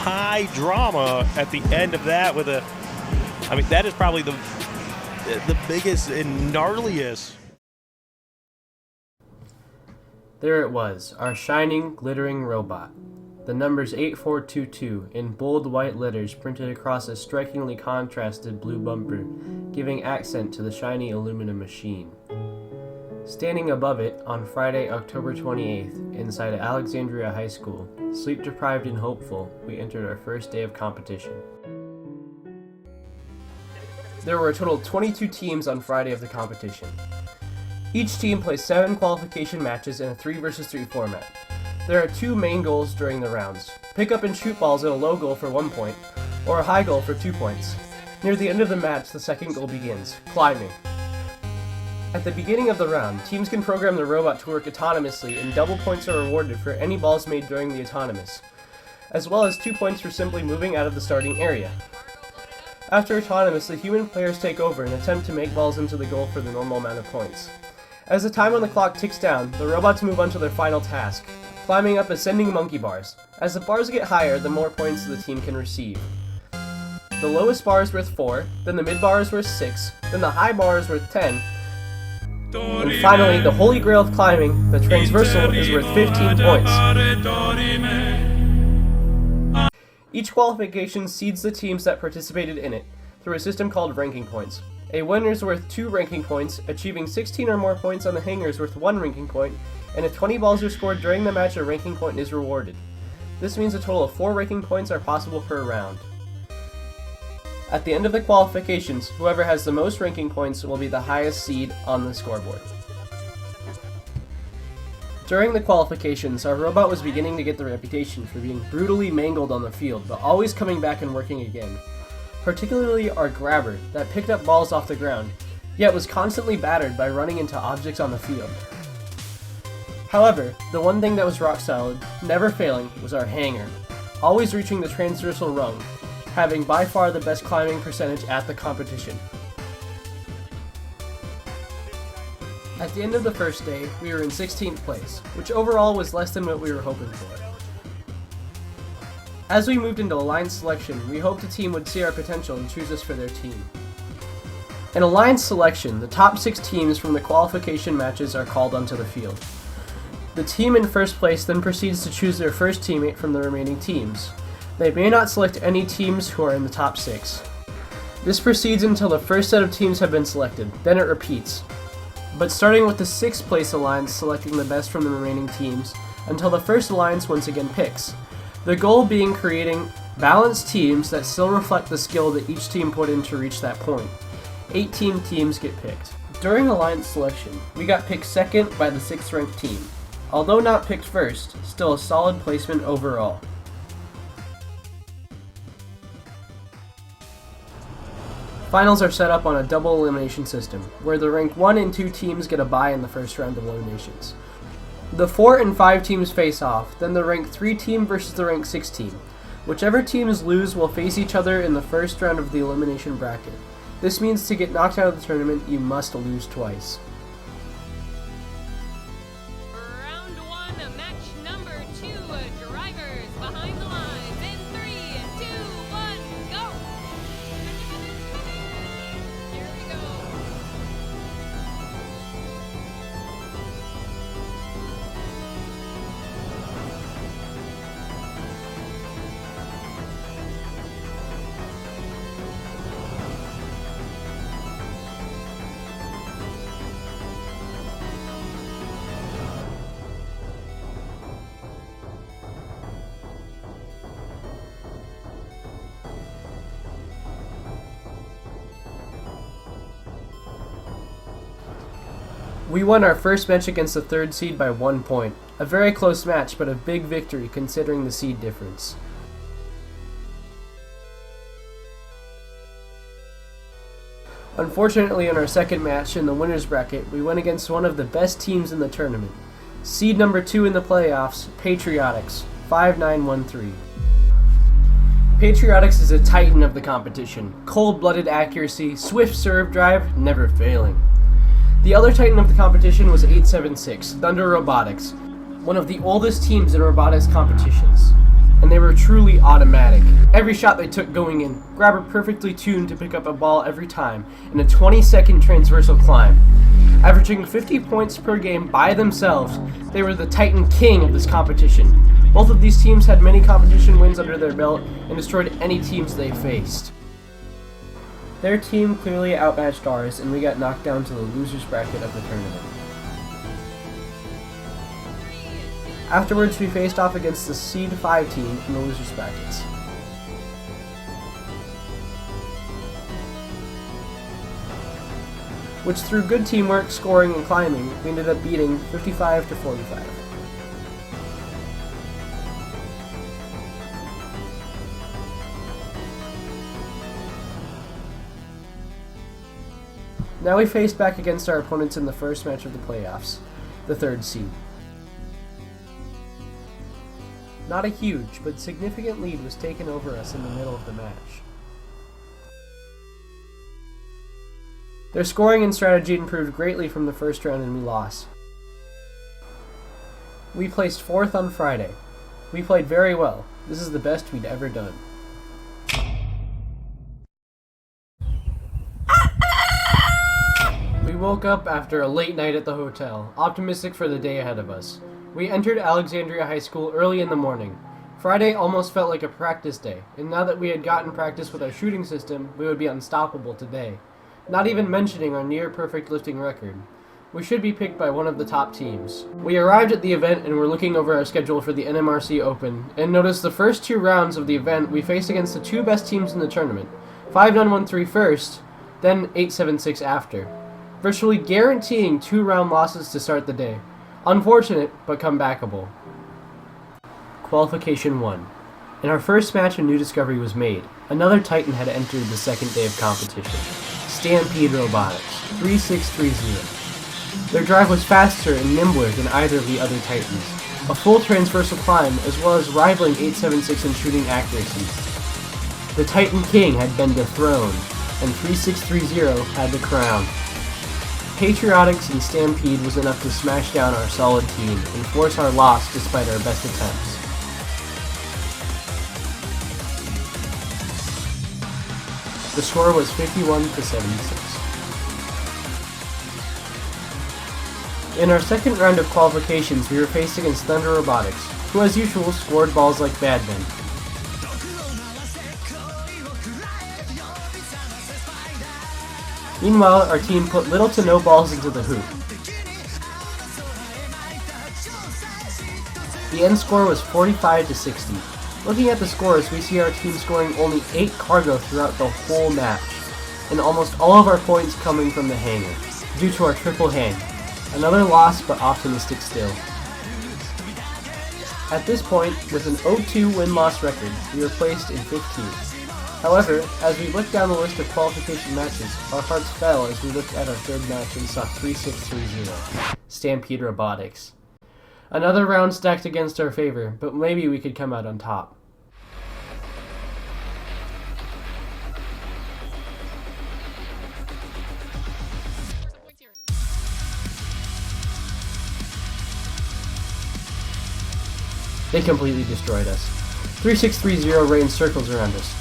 high drama at the end of that with a, I mean, that is probably the biggest and gnarliest. There it was, our shining, glittering robot. The numbers 8422 in bold white letters printed across a strikingly contrasted blue bumper, giving accent to the shiny aluminum machine. Standing above it on Friday, October 28th, inside Alexandria High School, sleep-deprived and hopeful, we entered our first day of competition. There were a total of 22 teams on Friday of the competition. Each team plays 7 qualification matches in a 3 versus 3 format. There are 2 main goals during the rounds: pick up and shoot balls at a low goal for 1 point, or a high goal for 2 points. Near the end of the match, the second goal begins, climbing. At the beginning of the round, teams can program the robot to work autonomously, and double points are rewarded for any balls made during the autonomous, as well as 2 points for simply moving out of the starting area. After autonomous, the human players take over and attempt to make balls into the goal for the normal amount of points. As the time on the clock ticks down, the robots move on to their final task, climbing up ascending monkey bars. As the bars get higher, the more points the team can receive. The lowest bar is worth 4, then the mid bar is worth 6, then the high bar is worth 10, and finally, the holy grail of climbing, the transversal, is worth 15 points. Each qualification seeds the teams that participated in it, through a system called ranking points. A winner is worth 2 ranking points, achieving 16 or more points on the hanger is worth 1 ranking point, and if 20 balls are scored during the match, a ranking point is rewarded. This means a total of 4 ranking points are possible per round. At the end of the qualifications, whoever has the most ranking points will be the highest seed on the scoreboard. During the qualifications, our robot was beginning to get the reputation for being brutally mangled on the field, but always coming back and working again. Particularly our grabber, that picked up balls off the ground, yet was constantly battered by running into objects on the field. However, the one thing that was rock solid, never failing, was our hanger, always reaching the transversal rung, having by far the best climbing percentage at the competition. At the end of the first day, we were in 16th place, which overall was less than what we were hoping for. As we moved into alliance selection, we hoped a team would see our potential and choose us for their team. In alliance selection, the top 6 teams from the qualification matches are called onto the field. The team in first place then proceeds to choose their first teammate from the remaining teams. They may not select any teams who are in the top 6. This proceeds until the first set of teams have been selected, then it repeats. But starting with the 6th place alliance selecting the best from the remaining teams, until the first alliance once again picks. The goal being creating balanced teams that still reflect the skill that each team put in to reach that point. 18 teams get picked. During alliance selection, we got picked second by the 6th ranked team. Although not picked first, still a solid placement overall. Finals are set up on a double elimination system, where the rank 1 and 2 teams get a bye in the first round of eliminations. The 4 and 5 teams face off, then the rank 3 team versus the rank 6 team. Whichever teams lose will face each other in the first round of the elimination bracket. This means to get knocked out of the tournament, you must lose twice. Round 1, match number 2, drivers behind the lines in 3, 2, 1, go! Here we go. We won our first match against the 3rd seed by 1 point. A very close match, but a big victory considering the seed difference. Unfortunately, in our second match in the winners bracket, we went against one of the best teams in the tournament. Seed number 2 in the playoffs, Patriotics, 5913. Patriotics is a titan of the competition. Cold-blooded accuracy, swift serve drive, never failing. The other titan of the competition was 876, Thunder Robotics, one of the oldest teams in robotics competitions. and they were truly automatic. Every shot they took going in, grabber perfectly tuned to pick up a ball every time, in a 20-second transversal climb. Averaging 50 points per game by themselves, they were the Titan King of this competition. Both of these teams had many competition wins under their belt and destroyed any teams they faced. Their team clearly outmatched ours, and we got knocked down to the losers bracket of the tournament. Afterwards, we faced off against the Seed 5 team in the losers brackets. Which, through good teamwork, scoring, and climbing, we ended up beating 55-45. Now we faced back against our opponents in the first match of the playoffs, the 3rd seed. Not a huge, but significant lead was taken over us in the middle of the match. Their scoring and strategy improved greatly from the first round and we lost. We placed 4th on Friday. We played very well. This is the best we'd ever done. We woke up after a late night at the hotel, optimistic for the day ahead of us. We entered Alexandria High School early in the morning. Friday almost felt like a practice day, and now that we had gotten practice with our shooting system, we would be unstoppable today. Not even mentioning our near-perfect lifting record. We should be picked by one of the top teams. We arrived at the event and were looking over our schedule for the NMRC Open, and noticed the first 2 rounds of the event we faced against the 2 best teams in the tournament, 5-9-1-3 first, then 8-7-6 after, virtually guaranteeing 2-round losses to start the day. Unfortunate, but comebackable. Qualification 1. In our first match, a new discovery was made. Another Titan had entered the second day of competition. Stampede Robotics, 3630. Their drive was faster and nimbler than either of the other Titans. A full transversal climb, as well as rivaling 876 in shooting accuracy. The Titan King had been dethroned, and 3630 had the crown. Patriotics and Stampede was enough to smash down our solid team and force our loss despite our best attempts. The score was 51-76. In our second round of qualifications, we were faced against Thunder Robotics, who as usual scored balls like bad men. Meanwhile, our team put little to no balls into the hoop. The end score was 45-60. Looking at the scores, we see our team scoring only 8 cargo throughout the whole match, and almost all of our points coming from the hanger, due to our triple hang. Another loss, but optimistic still. At this point, with an 0-2 win-loss record, we were placed in 15th. However, as we looked down the list of qualification matches, our hearts fell as we looked at our 3rd match and saw 3630, Stampede Robotics. Another round stacked against our favor, but maybe we could come out on top. They completely destroyed us. 3630 rained circles around us.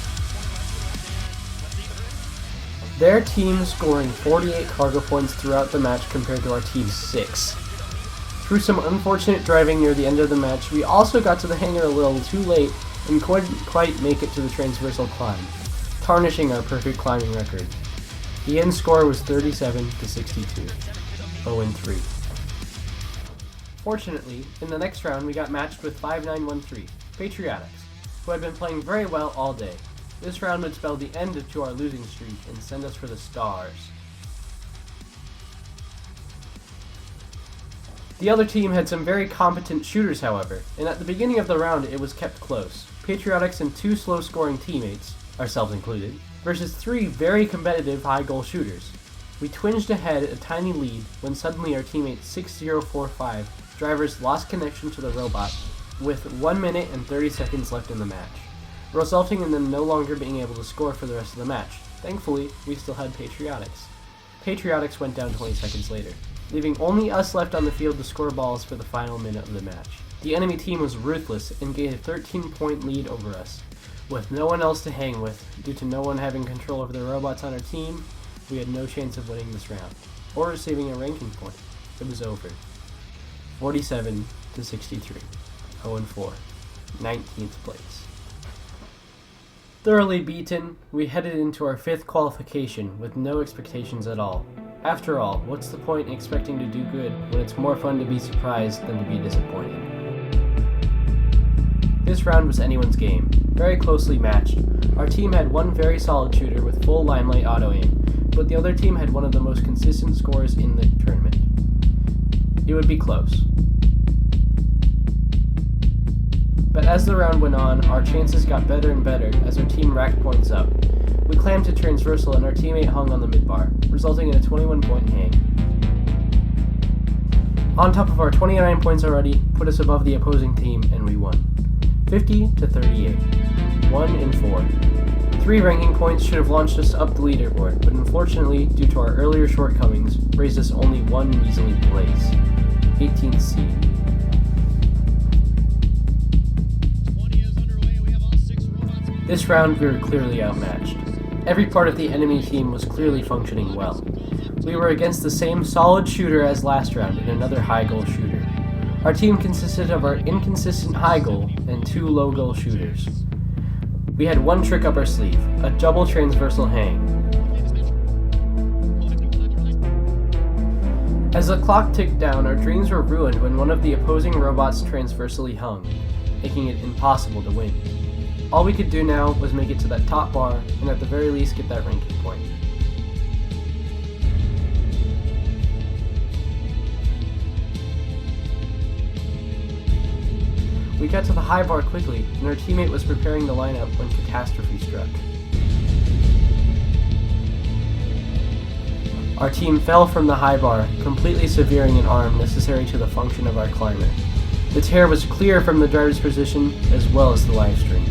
Their team scoring 48 cargo points throughout the match compared to our team's 6. Through some unfortunate driving near the end of the match, we also got to the hangar a little too late and couldn't quite make it to the transversal climb, tarnishing our perfect climbing record. The end score was 37-62, 0-3. Fortunately, in the next round we got matched with 5913, Patriotics, who had been playing very well all day. This round would spell the end to our losing streak and send us for the stars. The other team had some very competent shooters, however, and at the beginning of the round it was kept close. Patriotics and 2 slow-scoring teammates, ourselves included, versus 3 very competitive high-goal shooters. We twinged ahead a tiny lead when suddenly our teammate 6045 drivers lost connection to the robot with 1 minute and 30 seconds left in the match, resulting in them no longer being able to score for the rest of the match. Thankfully, we still had Patriotics. Patriotics went down 20 seconds later, leaving only us left on the field to score balls for the final minute of the match. The enemy team was ruthless and gained a 13-point lead over us. With no one else to hang with, due to no one having control over the robots on our team, we had no chance of winning this round, or receiving a ranking point. It was over. 47 to 63. 0-4. 19th place. Thoroughly beaten, we headed into our 5th qualification with no expectations at all. After all, what's the point in expecting to do good when it's more fun to be surprised than to be disappointed? This round was anyone's game, very closely matched. Our team had one very solid shooter with full limelight auto aim, but the other team had one of the most consistent scores in the tournament. It would be close. But as the round went on, our chances got better and better as our team racked points up. We clammed to transversal and our teammate hung on the midbar, resulting in a 21-point hang. On top of our 29 points already, put us above the opposing team and we won. 50 to 38. 1-4. 3 ranking points should have launched us up the leaderboard, but unfortunately, due to our earlier shortcomings, raised us only one measly place. 18th seed. This round we were clearly outmatched. Every part of the enemy team was clearly functioning well. We were against the same solid shooter as last round and another high goal shooter. Our team consisted of our inconsistent high goal and 2 low goal shooters. We had one trick up our sleeve, a double transversal hang. As the clock ticked down, our dreams were ruined when one of the opposing robots transversally hung, making it impossible to win. All we could do now was make it to that top bar and at the very least get that ranking point. We got to the high bar quickly, and our teammate was preparing the lineup when catastrophe struck. Our team fell from the high bar, completely severing an arm necessary to the function of our climber. The tear was clear from the driver's position as well as the live stream.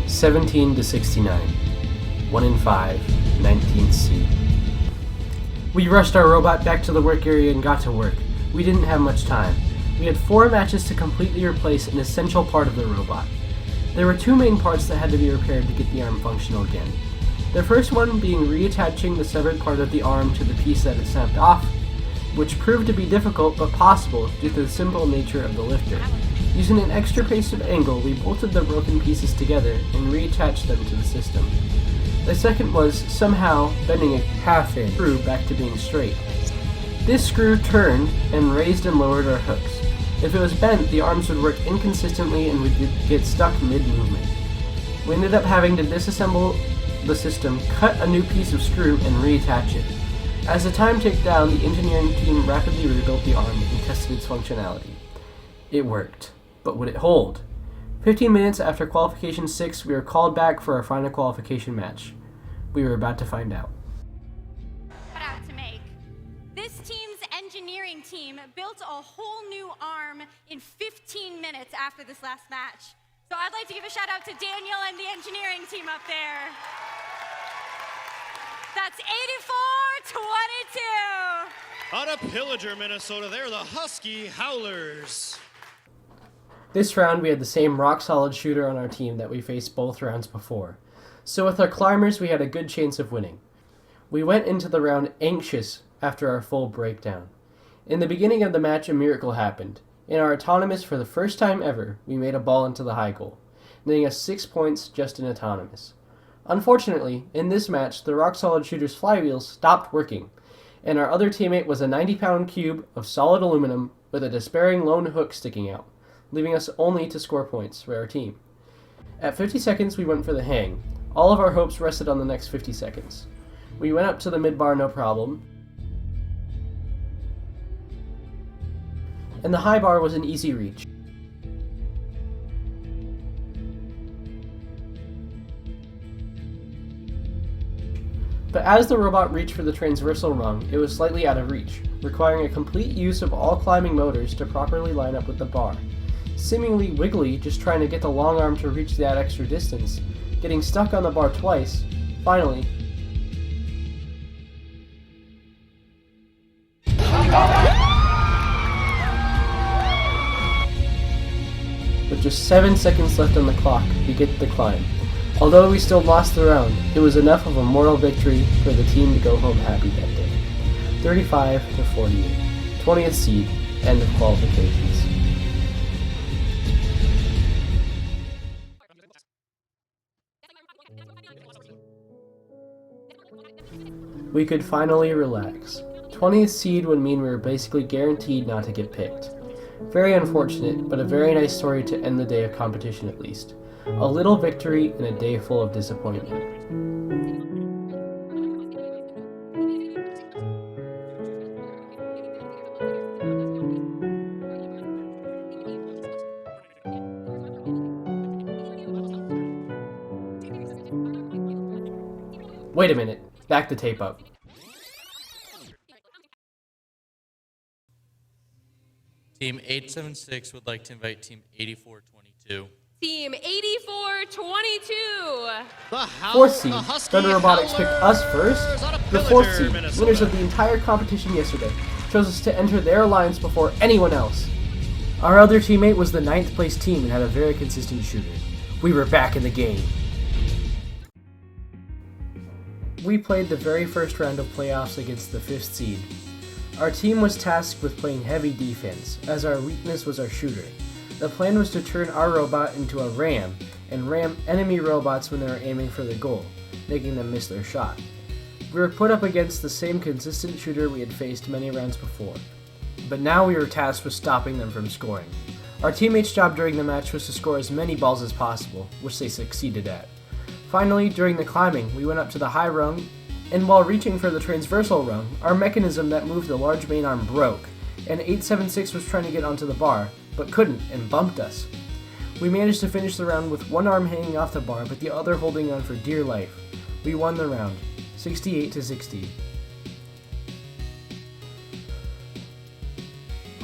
17 to 69. 1-5. 19th seed. We rushed our robot back to the work area and got to work. We didn't have much time. We had 4 matches to completely replace an essential part of the robot. There were 2 main parts that had to be repaired to get the arm functional again. The first one being reattaching the severed part of the arm to the piece that it snapped off, which proved to be difficult but possible due to the simple nature of the lifter. Using an extra pace of angle, we bolted the broken pieces together and reattached them to the system. The second was somehow bending a half-inch screw back to being straight. This screw turned and raised and lowered our hooks. If it was bent, the arms would work inconsistently and would get stuck mid-movement. We ended up having to disassemble the system, cut a new piece of screw, and reattach it. As the time ticked down, the engineering team rapidly rebuilt the arm and tested its functionality. It worked. But would it hold? 15 minutes after qualification 6, we were called back for our final qualification match. We were about to find out. Cut out to make. This team's engineering team built a whole new arm in 15 minutes after this last match. So I'd like to give a shout out to Daniel and the engineering team up there. That's 84-22. Out of Pillager, Minnesota, they're the Husky Howlers. This round we had the same rock-solid shooter on our team that we faced both rounds before. So with our climbers we had a good chance of winning. We went into the round anxious after our full breakdown. In the beginning of the match a miracle happened. In our autonomous, for the first time ever, we made a ball into the high goal, netting us 6 points just in autonomous. Unfortunately, in this match the rock-solid shooter's flywheels stopped working, and our other teammate was a 90-pound cube of solid aluminum with a despairing lone hook sticking out, leaving us only to score points for our team. At 50 seconds we went for the hang. All of our hopes rested on the next 50 seconds. We went up to the midbar no problem, and the high bar was an easy reach. But as the robot reached for the transversal rung, it was slightly out of reach, requiring a complete use of all climbing motors to properly line up with the bar. Seemingly wiggly, just trying to get the long arm to reach that extra distance, getting stuck on the bar twice. Finally, with just 7 seconds left on the clock to get the climb. Although we still lost the round, it was enough of a moral victory for the team to go home happy that day. 35-48. 20th seed, end of qualifications. We could finally relax. 20th seed would mean we were basically guaranteed not to get picked. Very unfortunate, but a very nice story to end the day of competition at least. A little victory in a day full of disappointment. Wait a minute, back the tape up. Team 876 would like to invite Team 8422. Team 8422. Fourth seed, Thunder Robotics picked us first. The fourth seed, winners of the entire competition yesterday, chose us to enter their alliance before anyone else. Our other teammate was the 9th place team and had a very consistent shooter. We were back in the game. We played the very first round of playoffs against the 5th seed. Our team was tasked with playing heavy defense, as our weakness was our shooter. The plan was to turn our robot into a ram, and ram enemy robots when they were aiming for the goal, making them miss their shot. We were put up against the same consistent shooter we had faced many rounds before, but now we were tasked with stopping them from scoring. Our teammates' job during the match was to score as many balls as possible, which they succeeded at. Finally, during the climbing, we went up to the high rung, and while reaching for the transversal rung, our mechanism that moved the large main arm broke, and 876 was trying to get onto the bar, but couldn't, and bumped us. We managed to finish the round with one arm hanging off the bar, but the other holding on for dear life. We won the round, 68-60.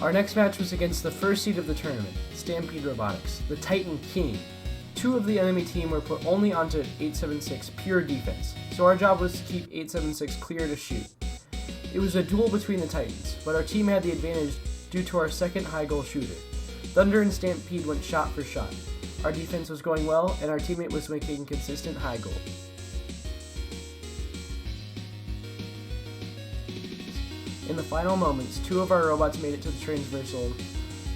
Our next match was against the first seed of the tournament, Stampede Robotics, the Titan King. 2 of the enemy team were put only onto 876 pure defense, so our job was to keep 876 clear to shoot. It was a duel between the Titans, but our team had the advantage due to our second high goal shooter. Thunder and Stampede went shot for shot. Our defense was going well, and our teammate was making consistent high goal. In the final moments, 2 of our robots made it to the transversal,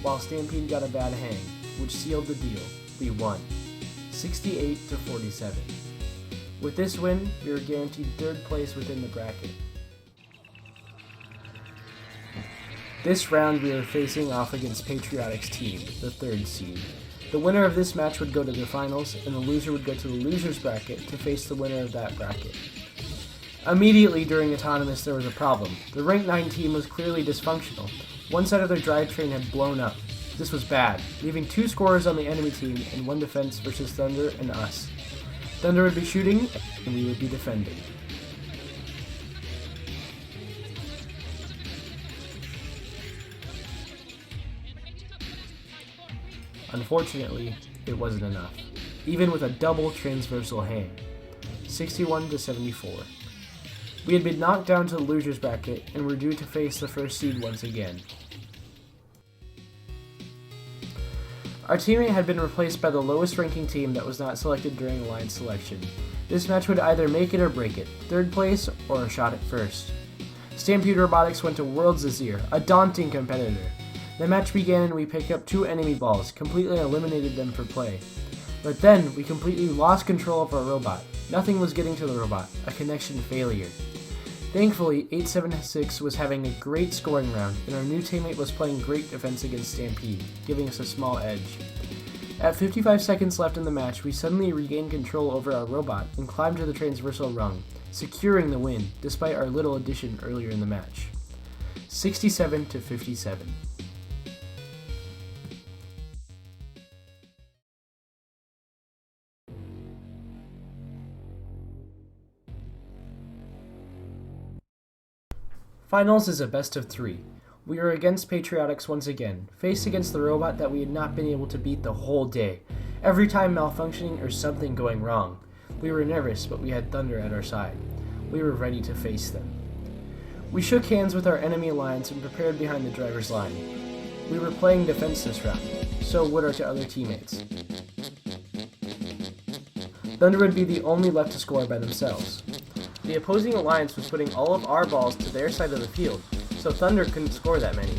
while Stampede got a bad hang, which sealed the deal. We won, 68-47. With this win, we were guaranteed 3rd place within the bracket. This round we were facing off against Patriotic's team, the 3rd seed. The winner of this match would go to the finals, and the loser would go to the loser's bracket to face the winner of that bracket. Immediately during Autonomous there was a problem. The Rank 9 team was clearly dysfunctional. One side of their drivetrain had blown up. This was bad, leaving 2 scorers on the enemy team and 1 defense versus Thunder and us. Thunder would be shooting, and we would be defending. Unfortunately, it wasn't enough, even with a double transversal hang, 61-74. We had been knocked down to the loser's bracket and were due to face the first seed once again. Our teammate had been replaced by the lowest ranking team that was not selected during alliance selection. This match would either make it or break it, 3rd place or a shot at first. Stampede Robotics went to Worlds Azir, a daunting competitor. The match began and we picked up 2 enemy balls, completely eliminated them for play. But then, we completely lost control of our robot. Nothing was getting to the robot, a connection failure. Thankfully, 876 was having a great scoring round, and our new teammate was playing great defense against Stampede, giving us a small edge. At 55 seconds left in the match, we suddenly regained control over our robot and climbed to the transversal rung, securing the win, despite our little addition earlier in the match. 67-57. Finals is a best of 3. We were against Patriotics once again, faced against the robot that we had not been able to beat the whole day, every time malfunctioning or something going wrong. We were nervous, but we had Thunder at our side. We were ready to face them. We shook hands with our enemy alliance and prepared behind the driver's line. We were playing defense this round. so would our other teammates. Thunder would be the only left to score by themselves. The opposing alliance was putting all of our balls to their side of the field, so Thunder couldn't score that many.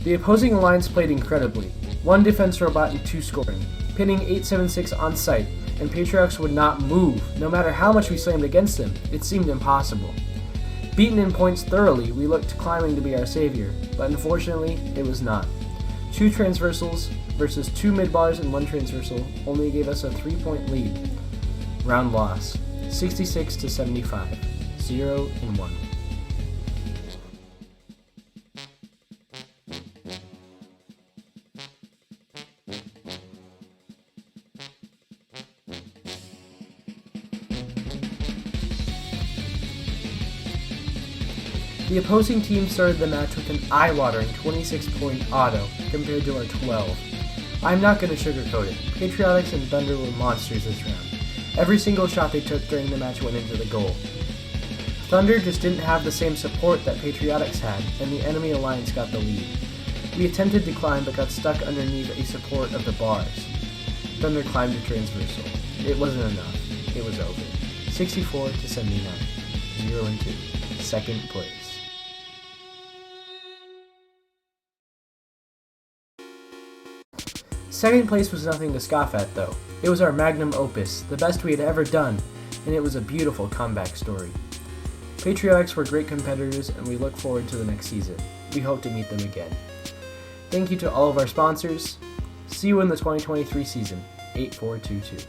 The opposing alliance played incredibly, 1 defense robot and 2 scoring, pinning 876 on sight, and Patriots would not move. No matter how much we slammed against them, it seemed impossible. Beaten in points thoroughly, we looked climbing to be our savior, but unfortunately, it was not. 2 transversals versus 2 mid-bars and 1 transversal only gave us a 3-point lead. Round loss, 66-75, 0-1. The opposing team started the match with an eye-watering 26-point auto compared to our 12. I'm not going to sugarcoat it. Patriotics and Thunder were monsters this round. Every single shot they took during the match went into the goal. Thunder just didn't have the same support that Patriotics had, and the enemy alliance got the lead. We attempted to climb but got stuck underneath a support of the bars. Thunder climbed a transversal. It wasn't enough. It was over. 64-79, 0-2, second place. Second place was nothing to scoff at, though. It was our magnum opus, the best we had ever done, and it was a beautiful comeback story. Patriotics were great competitors, and we look forward to the next season. We hope to meet them again. Thank you to all of our sponsors. See you in the 2023 season, 8422.